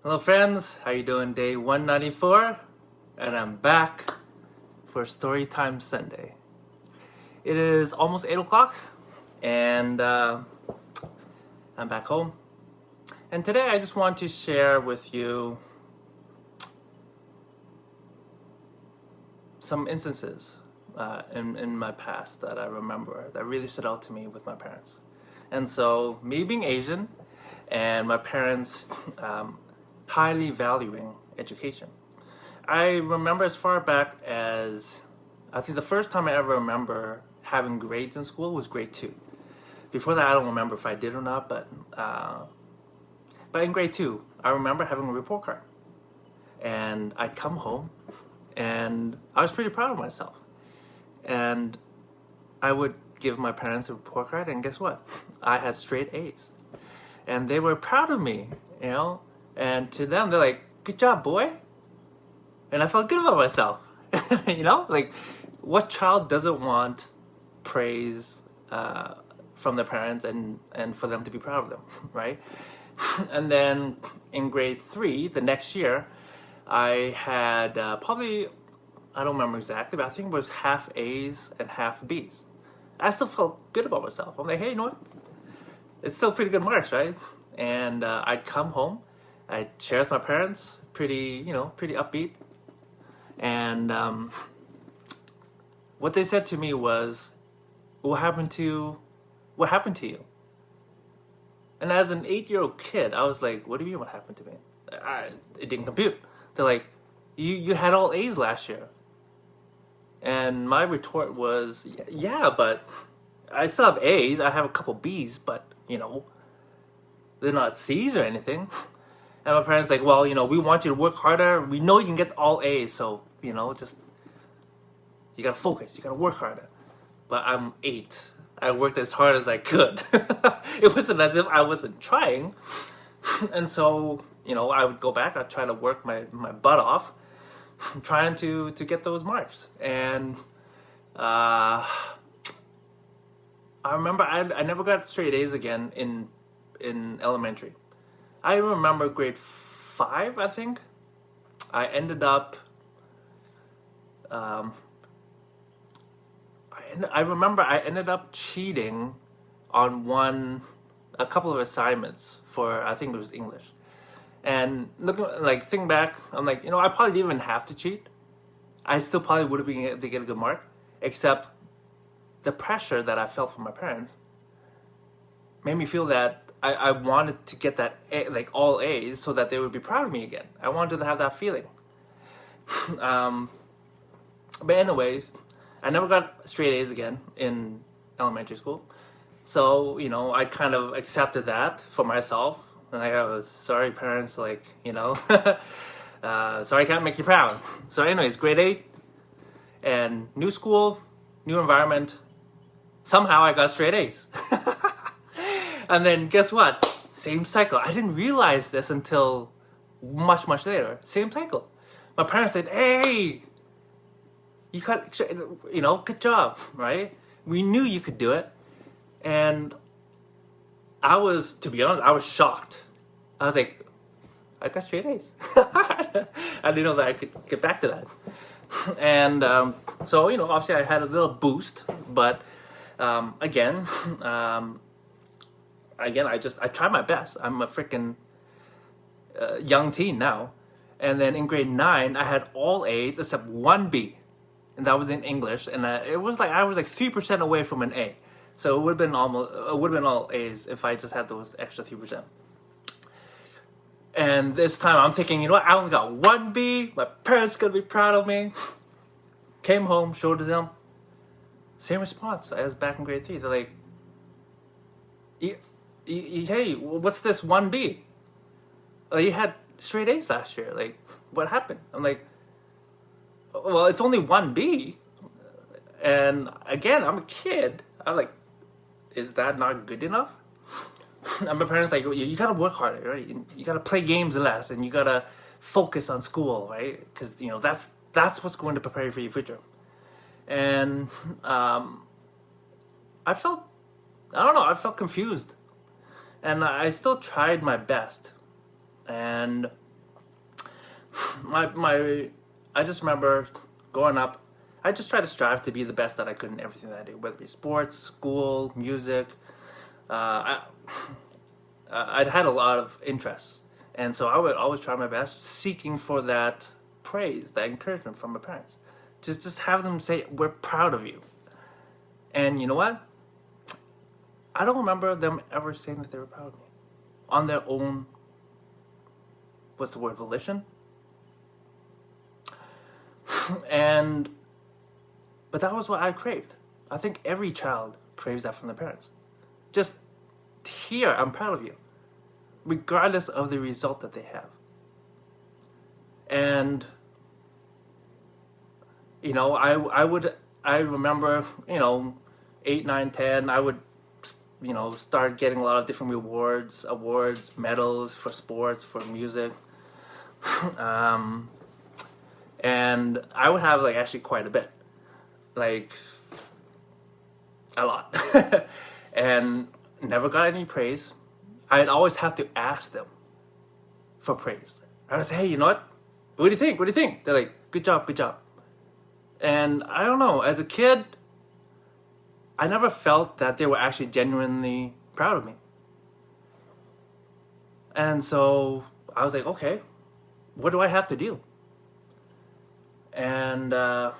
Hello friends, how you doing? Day 194, and I'm back for Storytime Sunday. It is almost 8 o'clock, and I'm back home. And today I just want to share with you some instances in my past that I remember that really stood out to me with my parents. And so, me being Asian, and my parents highly valuing education. I remember as far back as, I think the first time I ever remember having grades in school was grade 2. Before that, I don't remember if I did or not, but in grade 2, I remember having a report card. And I'd come home, and I was pretty proud of myself. And I would give my parents a report card, and guess what? I had straight A's. And they were proud of me, you know? And to them, they're like, "Good job, boy." And I felt good about myself. You know? Like, what child doesn't want praise from their parents and for them to be proud of them, right? And then in grade 3, the next year, I had probably, I don't remember exactly, but I think it was half A's and half B's. I still felt good about myself. I'm like, hey, you know what? It's still pretty good marks, right? And I'd come home, I'd share with my parents, pretty upbeat. And what they said to me was, what happened to you? And as an 8-year-old kid, I was like, what do you mean what happened to me? It didn't compute. They're like, you had all A's last year. And my retort was, yeah, but I still have A's. I have a couple B's, but, they're not C's or anything. And my parents like, well, we want you to work harder. We know you can get all A's, so, just, you gotta focus. You gotta work harder. But I'm 8. I worked as hard as I could. It wasn't as if I wasn't trying. And so, I would go back. I'd try to work my butt off, trying to get those marks. And I remember I never got straight A's again in elementary. I remember grade 5, I think. I ended up. I remember I ended up cheating on a couple of assignments for, I think it was English. And think back, I'm like, I probably didn't even have to cheat. I still probably would have been able to get a good mark, except the pressure that I felt from my parents made me feel that I wanted to get that A, like all A's, so that they would be proud of me again. I wanted to have that feeling. But anyways, I never got straight A's again in elementary school. So, I kind of accepted that for myself. And I was, sorry parents, sorry I can't make you proud. So anyways, grade 8, and new school, new environment. Somehow I got straight A's. And then guess what? Same cycle. I didn't realize this until much, much later. Same cycle. My parents said, hey, you got, good job, right? We knew you could do it. And to be honest, I was shocked. I was like, I got straight A's. I didn't know that I could get back to that. And so, obviously I had a little boost, but again, I tried my best. I'm a freaking young teen now. And then in grade 9, I had all A's except 1 B. And that was in English. And it was like, I was like 3% away from an A. So it would have been all A's if I just had those extra 3%. And this time I'm thinking, I only got 1 B. My parents are going to be proud of me. Came home, showed to them. Same response as back in grade 3. They're like, hey, what's this 1 B? You had straight A's last year. Like, what happened? I'm like, well, it's only 1 B. And again, I'm a kid. I'm like, is that not good enough? And my parents like, you gotta work harder, right? You gotta play games less, and you gotta focus on school, right? Because that's what's going to prepare you for your future. And I felt confused, and I still tried my best. And I just remember growing up, I just tried to strive to be the best that I could in everything that I do, whether it be sports, school, music. I I'd had a lot of interests, and so I would always try my best, seeking for that praise, that encouragement from my parents, to just have them say, "We're proud of you." And you know what? I don't remember them ever saying that they were proud of me on their own. What's the word? Volition. And but that was what I craved. I think every child craves that from their parents. Just here, I'm proud of you, regardless of the result that they have. And I remember 8, 9, 10. I would start getting a lot of different awards, medals for sports, for music. And I would have actually quite a bit, a lot, and never got any praise. I'd always have to ask them for praise. I would say, "Hey, you know what? What do you think? What do you think?" They're like, "Good job, good job." And I don't know, as a kid, I never felt that they were actually genuinely proud of me. And so I was like, okay, what do I have to do? And I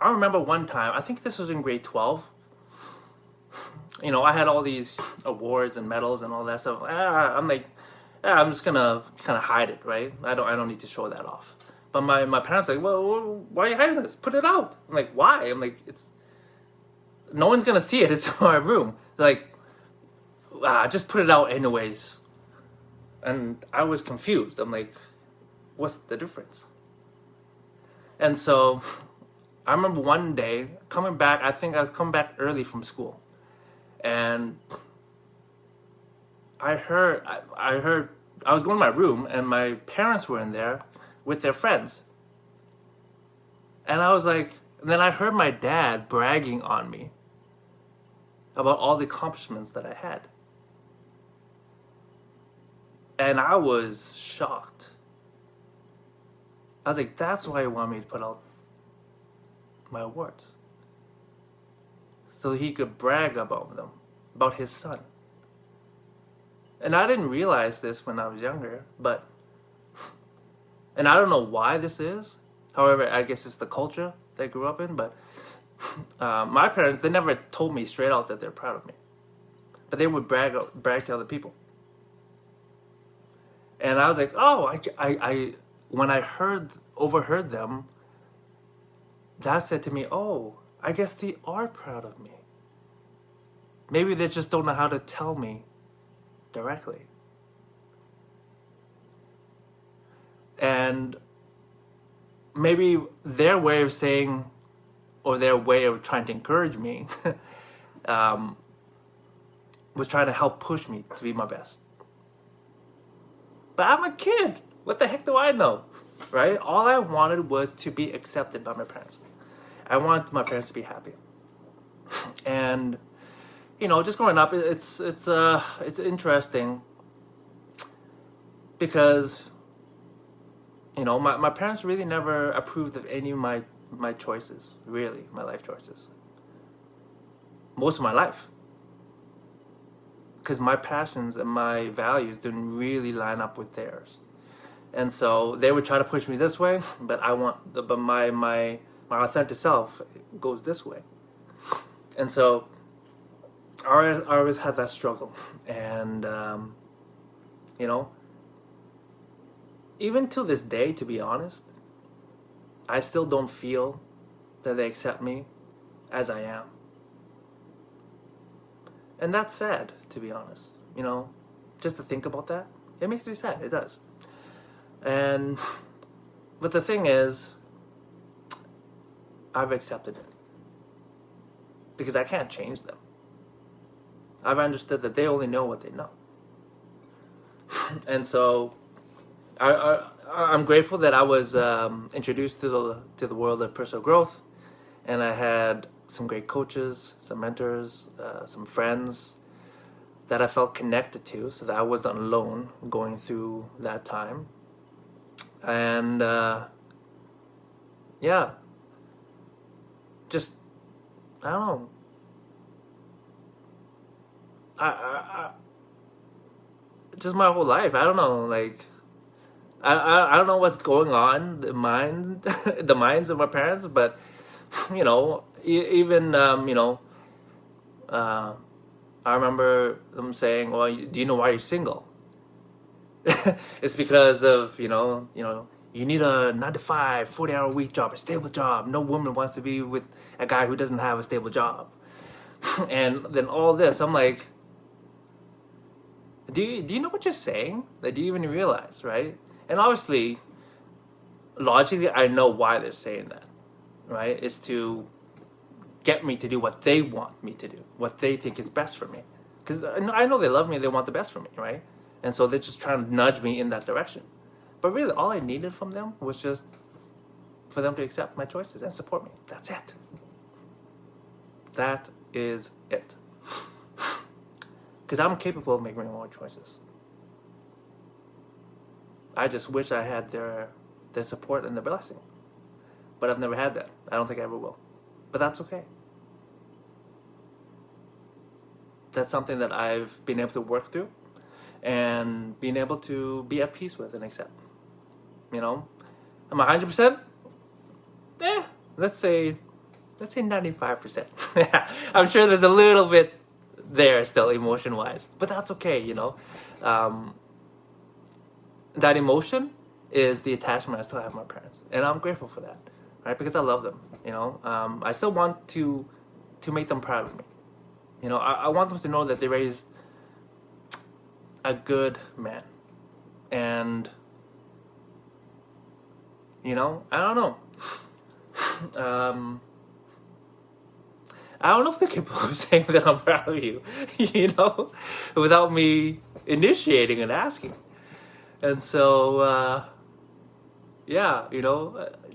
remember one time, I think this was in grade 12. I had all these awards and medals and all that stuff. I'm like, I'm just gonna kind of hide it, right? I don't need to show that off. But my parents are like, well, why are you hiding this? Put it out. I'm like, why? I'm like, no one's gonna see it. It's in my room. They're like, just put it out anyways. And I was confused. I'm like, what's the difference? And so I remember one day coming back. I think I'd come back early from school, and I heard I was going to my room, and my parents were in there with their friends. And I was like, and then I heard my dad bragging on me about all the accomplishments that I had. And I was shocked. I was like, that's why he wanted me to put out my awards. So he could brag about them, about his son. And I didn't realize this when I was younger, and I don't know why this is. However, I guess it's the culture that I grew up in, but my parents, they never told me straight out that they're proud of me. But they would brag to other people. And I was like, oh, I when I overheard them, that said to me, oh, I guess they are proud of me. Maybe they just don't know how to tell me directly. And maybe their way of saying, or their way of trying to encourage me, was trying to help push me to be my best. But I'm a kid. What the heck do I know? Right? All I wanted was to be accepted by my parents. I wanted my parents to be happy. And just growing up, it's interesting because my parents really never approved of any of my choices, really, my life choices. Most of my life. Because my passions and my values didn't really line up with theirs. And so they would try to push me this way, but my authentic self goes this way. And so I always had that struggle. And, even to this day, to be honest, I still don't feel that they accept me as I am. And that's sad, to be honest. Just to think about that, it makes me sad. It does. But the thing is, I've accepted it. Because I can't change them. I've understood that they only know what they know. And so I'm grateful that I was introduced to the world of personal growth, and I had some great coaches, some mentors, some friends that I felt connected to, so that I wasn't alone going through that time. And yeah, just I don't know. I just my whole life. I don't know. Like I don't know what's going on the mind the minds of my parents, but even uh, I remember them saying, "Well, do you know why you're single?" It's because of you need a 9 to 5, 40-hour week job, a stable job. No woman wants to be with a guy who doesn't have a stable job. And then all this, I'm like, do you know what you're saying? Like, do you even realize, right? And obviously, logically, I know why they're saying that, right? It's to get me to do what they want me to do, what they think is best for me. Because I know they love me, they want the best for me, right? And so they're just trying to nudge me in that direction. But really, all I needed from them was just for them to accept my choices and support me. That's it. That is it. Because I'm capable of making my own choices. I just wish I had their support and their blessing. But I've never had that. I don't think I ever will. But that's okay. That's something that I've been able to work through and being able to be at peace with and accept. Am I 100%? Yeah, let's say 95%. I'm sure there's a little bit there still emotion-wise, but that's okay. That emotion is the attachment I still have to my parents, and I'm grateful for that, right? Because I love them. I still want to make them proud of me. I want them to know that they raised a good man, and I don't know. I don't know if they're capable of saying that I'm proud of you, without me initiating and asking. And so,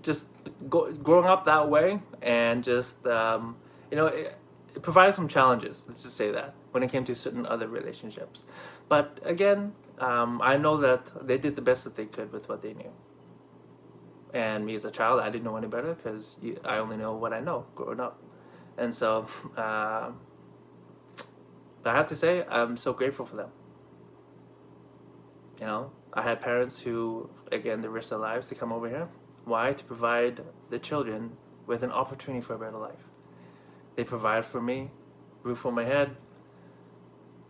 just growing up that way and just, it provided some challenges, let's just say that, when it came to certain other relationships. But again, I know that they did the best that they could with what they knew. And me as a child, I didn't know any better because I only know what I know growing up. And so, I have to say, I'm so grateful for them. I had parents who, again, they risked their lives to come over here. Why? To provide the children with an opportunity for a better life. They provide for me, roof over my head,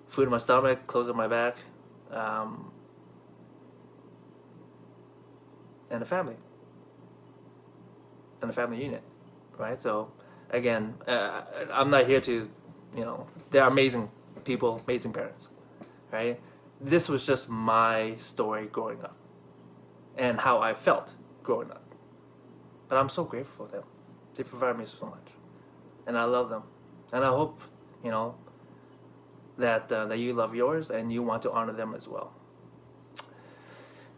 food in my stomach, clothes on my back, and a family. And a family unit, right? So, again, I'm not here to, they're amazing people, amazing parents, right? This was just my story growing up and how I felt growing up. But I'm so grateful for them. They provide me so much. And I love them. And I hope, that you love yours and you want to honor them as well.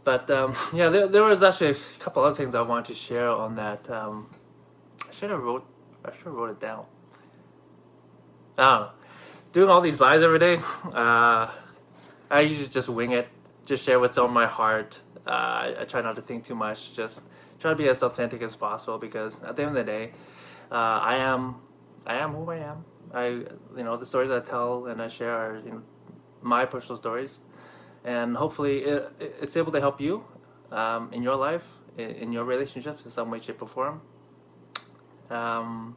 But, there was actually a couple other things I wanted to share on that. I should have wrote it down. I don't know. Doing all these lives every day, I usually just wing it, just share what's on my heart. I try not to think too much, just try to be as authentic as possible because at the end of the day, I am who I am. The stories I tell and I share are my personal stories, and hopefully it's able to help you in your life, in your relationships in some way, shape, or form. Man,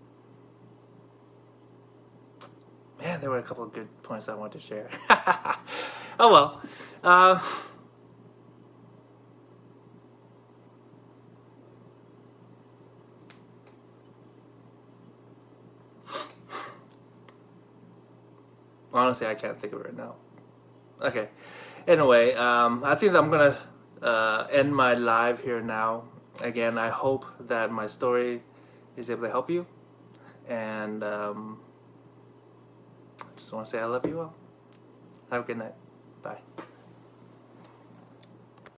there were a couple of good points I wanted to share. Oh well. Honestly, I can't think of it right now. Okay. Anyway, I think that I'm gonna end my live here now. Again, I hope that my story is able to help you, and I just want to say I love you all. Have a good night. Bye.